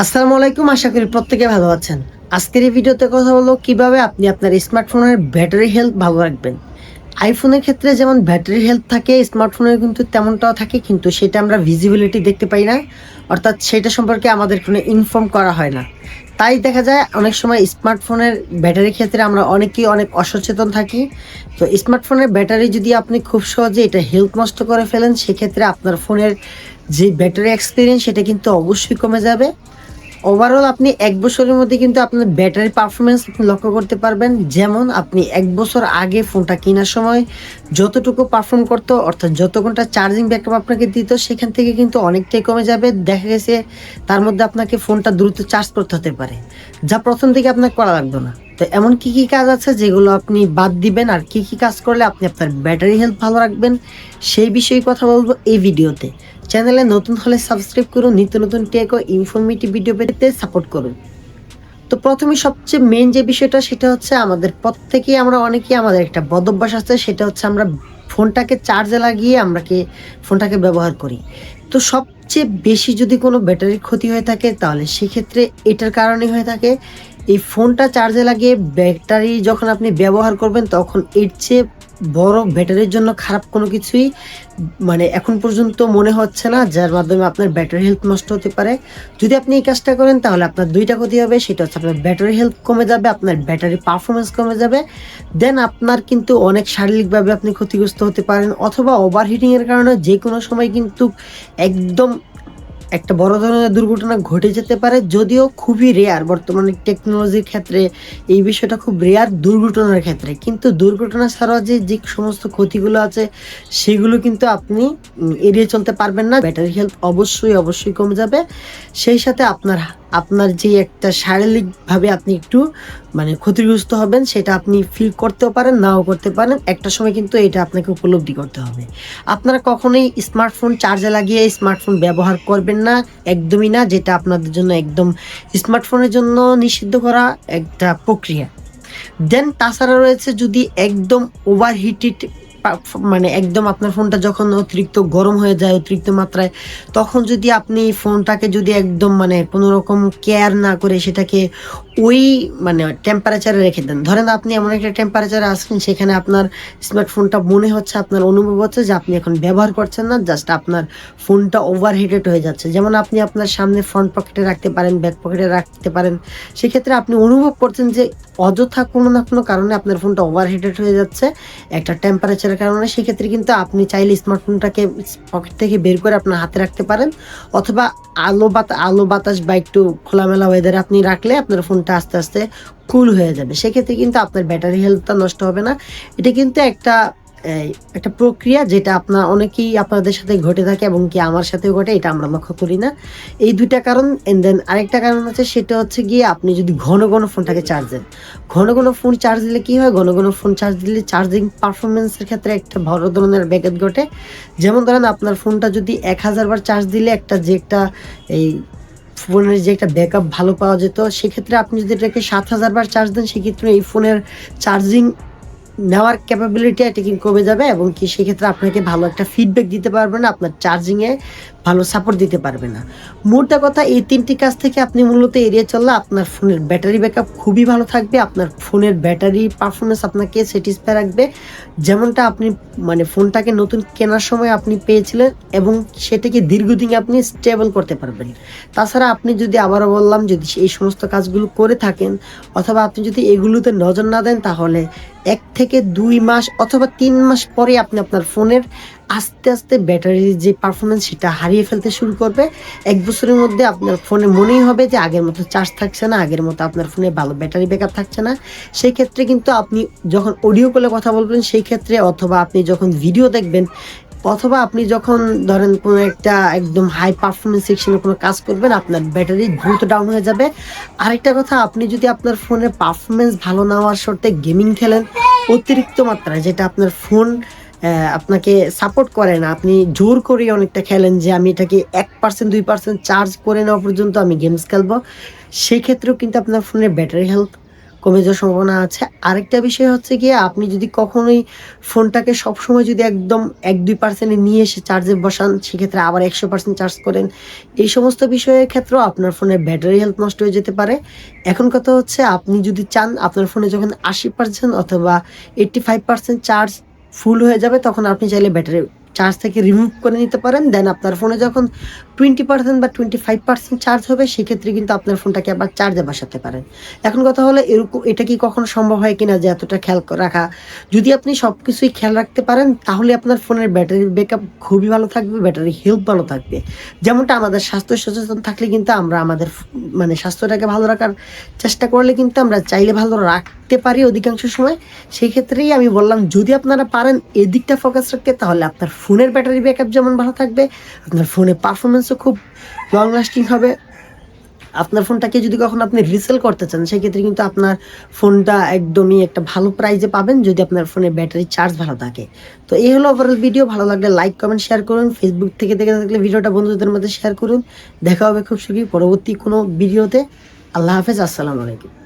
আসসালামু আলাইকুম, আশা করি প্রত্যেকে ভালো আছেন। আজকের এই ভিডিওতে কথা বলবো কিভাবে আপনি আপনার স্মার্টফোনের ব্যাটারি হেলথ ভালো রাখবেন। আইফোনের ক্ষেত্রে যেমন ব্যাটারি হেলথ থাকে, স্মার্টফোনের কিন্তু তেমনটাও থাকে, কিন্তু সেটা আমরা ভিজিবিলিটি দেখতে পাই না, অর্থাৎ সেটা সম্পর্কে আমাদের কোনো ইনফর্ম করা হয় না। তাই দেখা যায় অনেক সময় স্মার্টফোনের ব্যাটারির ক্ষেত্রে আমরা অনেকেই অনেক অসচেতন থাকি। তো স্মার্টফোনের ব্যাটারি যদি আপনি খুব সহজে এটা হেলথ নষ্ট করে ফেলেন, সেক্ষেত্রে আপনার ফোনের যে ব্যাটারি এক্সপিরিয়েন্স সেটা কিন্তু অবশ্যই কমে যাবে। ওভারঅল আপনি ১ বছরের মধ্যে কিন্তু আপনার ব্যাটারি পারফরম্যান্স আপনি লক্ষ্য করতে পারবেন। যেমন আপনি ১ বছর আগে ফোনটা কেনার সময় যতটুকু পারফর্ম করতো, অর্থাৎ যত ঘন্টা চার্জিং ব্যাকআপ আপনাকে দিত, সেখান থেকে কিন্তু অনেকটাই কমে যাবে। দেখা গেছে তার মধ্যে আপনাকে ফোনটা দ্রুত চার্জ করতে হতে পারে, যা ১ম থেকে আপনার করা লাগবে না। তো এমন কি কাজ আছে যেগুলো আপনি বাদ দিবেন, আর কি কাজ করলে আপনি আপনার ব্যাটারি হেলথ ভালো রাখবেন, সেই বিষয়ে কথা বলবো এই ভিডিওতে। চ্যানেলে নতুন হলে সাবস্ক্রাইব করুন, নিত্য নতুন টেক ও ইনফরমেটিভ ভিডিও পেতে সাপোর্ট করুন। তো প্রথমে সবচেয়ে মেন যে বিষয়টা সেটা হচ্ছে আমাদের প্রত্যেকেই আমরা অনেকেই আমাদের একটা বদ অভ্যাস আছে, সেটা হচ্ছে আমরা ফোনটাকে চার্জে লাগিয়ে ফোনটাকে ব্যবহার করি। তো সবচেয়ে বেশি যদি কোনো ব্যাটারির ক্ষতি হয়ে থাকে তাহলে সেক্ষেত্রে এটার কারণে হয়ে থাকে। এই ফোনটা চার্জে লাগিয়ে ব্যাটারি যখন আপনি ব্যবহার করবেন, তখন এর চেয়ে বড় ব্যাটারির জন্য খারাপ কোনো কিছুই মানে এখন পর্যন্ত মনে হচ্ছে না, যার মাধ্যমে আপনার ব্যাটারি হেলথ নষ্ট হতে পারে। যদি আপনি এই কাজটা করেন তাহলে আপনার ২ টা ক্ষতি হবে। সেটা হচ্ছে আপনার ব্যাটারি হেলথ কমে যাবে, আপনার ব্যাটারি পারফরম্যান্স কমে যাবে। দেন আপনার কিন্তু অনেক শারীরিকভাবে আপনি ক্ষতিগ্রস্ত হতে পারেন, অথবা ওভারহিটিং এর কারণে যেকোনো সময় কিন্তু একদম একটা বড় ধরনের দুর্ঘটনা ঘটে যেতে পারে। যদিও খুবই রেয়ার, বর্তমানে টেকনোলজির ক্ষেত্রে এই বিষয়টা খুব রেয়ার দুর্ঘটনার ক্ষেত্রে। কিন্তু দুর্ঘটনা ছাড়াও যে সমস্ত ক্ষতিগুলো আছে সেগুলো কিন্তু আপনি এড়িয়ে চলতে পারবেন না। ব্যাটারি হেলথ অবশ্যই কমে যাবে। সেই সাথে আপনার আপনার যে একটা শারীরিকভাবে আপনি একটু মানে ক্ষতিগ্রস্ত হবেন, সেটা আপনি ফিল করতেও পারেন, নাও করতে পারেন। একটা সময় কিন্তু এটা আপনাকে উপলব্ধি করতে হবে। আপনারা কখনোই স্মার্টফোন চার্জে লাগিয়ে স্মার্টফোন ব্যবহার করবেন না, একদমই না। যেটা আপনাদের জন্য একদম স্মার্টফোনের জন্য নিষিদ্ধ করা একটা প্রক্রিয়া। দেন তাছাড়া রয়েছে, যদি একদম ওভারহিটেড মানে একদম আপনার ফোনটা যখন অতিরিক্ত গরম হয়ে যায় অতিরিক্ত মাত্রায়, তখন যদি আপনি ফোনটাকে যদি একদম মানে কোনো রকম কেয়ার না করে সেটাকে ওই মানে টেম্পারেচারে রেখে দেন। ধরেন আপনি এমন একটা টেম্পারেচারে আছেন, সেখানে আপনার স্মার্টফোনটা মনে হচ্ছে, আপনার অনুভব হচ্ছে যে আপনি এখন ব্যবহার করছেন না, জাস্ট আপনার ফোনটা ওভারহিটেড হয়ে যাচ্ছে। যেমন আপনি আপনার সামনে ফ্রন্ট পকেটে রাখতে পারেন, ব্যাক পকেটে রাখতে পারেন। সেক্ষেত্রে আপনি অনুভব করছেন যে অযথা কোনো না কোনো কারণে আপনার ফোনটা ওভারহিটেড হয়ে যাচ্ছে একটা টেম্পারেচারের কারণে। সেক্ষেত্রে কিন্তু আপনি চাইলে স্মার্টফোনটাকে পকেট থেকে বের করে আপনার হাতে রাখতে পারেন, অথবা আলো বাতাস বা একটু খোলামেলা ওয়েদারে আপনি রাখলে আপনার ফোনটা আস্তে আস্তে কুল হয়ে যাবে। সেক্ষেত্রে কিন্তু আপনার ব্যাটারি হেলথটা নষ্ট হবে না। এটা কিন্তু একটা প্রক্রিয়া যেটা অনেকেই আপনাদের সাথে ঘটে থাকে, এবং কি আমার সাথেও ঘটে, এটা আমরা লক্ষ্য করি না। এই ২টা কারণ। এন্ড দেন আরেকটা কারণ আছে, সেটা হচ্ছে গিয়ে আপনি যদি ঘন ফোনটাকে চার্জ দেন। ঘন ফোন চার্জ দিলে কি হয়? ঘন ফোন চার্জ দিলে চার্জিং পারফরম্যান্সের ক্ষেত্রে একটা বড় ধরনের ব্যাঘাত ঘটে। যেমন ধরেন আপনার ফোনটা যদি ১০০০ বার চার্জ দিলে একটা এই ফোনের যে একটা ব্যাকআপ ভালো পাওয়া যেত, সেক্ষেত্রে আপনি যদি এটাকে ৭০০০ বার চার্জ দেন, সেক্ষেত্রে এই ফোনের চার্জিং নেওয়ার ক্যাপাবিলিটি এটা কিন্তু কমে যাবে, এবং কি সেক্ষেত্রে আপনাকে ভালো একটা ফিডব্যাক দিতে পারবে না, আপনার চার্জিংয়ে ভালো সাপোর্ট দিতে পারবে না। মোদ্দা কথা, এই ৩টি কাজ থেকে আপনি মূলত এড়িয়ে চললে আপনার ফোনের ব্যাটারি ব্যাকআপ খুবই ভালো থাকবে, আপনার ফোনের ব্যাটারি পারফরমেন্স আপনাকে স্যাটিসফাই রাখবে, যেমনটা আপনি মানে ফোনটাকে নতুন কেনার সময় আপনি পেয়েছিলেন, এবং সেটাকে দীর্ঘদিন আপনি স্টেবল করতে পারবেন। তাছাড়া আপনি যদি, আবারও বললাম, যদি এই সমস্ত কাজগুলো করে থাকেন, অথবা আপনি যদি এগুলোতে নজর না দেন, তাহলে ১ থেকে ২ মাস অথবা ৩ মাস পরে আপনি আপনার ফোনের আস্তে আস্তে ব্যাটারির যে পারফরমেন্স সেটা হারিয়ে ফেলতে শুরু করবে। ১ বছরের মধ্যে আপনার ফোনে মনেই হবে যে আগের মতো চার্জ থাকছে না, আগের মতো আপনার ফোনে ভালো ব্যাটারি ব্যাকআপ থাকছে না। সেই ক্ষেত্রে কিন্তু আপনি যখন অডিও কলে কথা বলবেন সেই ক্ষেত্রে, অথবা আপনি যখন ভিডিও দেখবেন, অথবা আপনি যখন ধরেন কোনো একটা একদম হাই পারফরমেন্স সেকশনে কোনো কাজ করবেন, আপনার ব্যাটারি দ্রুত ডাউন হয়ে যাবে। আরেকটা কথা, আপনি যদি আপনার ফোনের পারফরমেন্স ভালো না হওয়ার শর্তে গেমিং খেলেন অতিরিক্ত মাত্রায়, যেটা আপনার ফোন আপনাকে সাপোর্ট করে না, আপনি জোর করে অনেকটা খেলেন যে আমি এটাকে ১% ২% চার্জ করে নেওয়া পর্যন্ত আমি গেমস খেলবো, সেক্ষেত্রেও কিন্তু আপনার ফোনের ব্যাটারি হেলথ কমে যাওয়ার সম্ভাবনা আছে। আরেকটা বিষয় হচ্ছে গিয়ে আপনি যদি কখনোই ফোনটাকে সবসময় যদি একদম ১-২% নিয়ে এসে চার্জে বসান, সেক্ষেত্রে আবার ১০০% চার্জ করেন, এই সমস্ত বিষয়ের ক্ষেত্রেও আপনার ফোনের ব্যাটারি হেলথ নষ্ট হয়ে যেতে পারে। এখন কথা হচ্ছে আপনি যদি চান আপনার ফোনে যখন ৮০% অথবা 85% চার্জ ফুল হয়ে যাবে, তখন আপনি চাইলে ব্যাটারি চার্জ থেকে রিমুভ করে নিতে পারেন। দেন আপনার ফোনে যখন 20% বা 25% চার্জ হবে, সেক্ষেত্রে কিন্তু আপনার ফোনটাকে আবার চার্জে বসাতে পারেন। এখন কথা হলো এটা কি কখনো সম্ভব হয় কিনা যে এতটা খেয়াল রাখা? যদি আপনি সবকিছুই খেয়াল রাখতে পারেন, তাহলে আপনার ফোনের ব্যাটারি ব্যাকআপ খুবই ভালো থাকবে, ব্যাটারি হেলথ ভালো থাকবে। যেমনটা আমাদের স্বাস্থ্য সচেতন থাকলে কিন্তু আমরা আমাদের মানে স্বাস্থ্যটাকে ভালো রাখার চেষ্টা করলে কিন্তু আমরা চাইলে ভালো রাখতে পারি অধিকাংশ সময়। সেই ক্ষেত্রেই আমি বললাম, যদি আপনারা পারেন এদিকটা ফোকাস রাখতে, তাহলে আপনার ফোনের ব্যাটারি ব্যাকআপ যেমন ভালো থাকবে, আপনার ফোনের পারফরম্যান্সও খুব লং লাস্টিং হবে। আপনার ফোনটাকে যদি কখনো আপনি রিসেল করতে চান, সেক্ষেত্রে কিন্তু আপনার ফোনটা একদমই একটা ভালো প্রাইজে পাবেন, যদি আপনার ফোনের ব্যাটারি চার্জ ভালো থাকে। তো এই হলো ওভারঅল ভিডিও। ভালো লাগলে লাইক, কমেন্ট, শেয়ার করুন। ফেসবুক থেকে দেখে থাকলে ভিডিওটা বন্ধুদের মধ্যে শেয়ার করুন। দেখা হবে খুব শীঘ্রই পরবর্তী কোনো ভিডিওতে। আল্লাহ হাফেজ, আসসালামু আলাইকুম।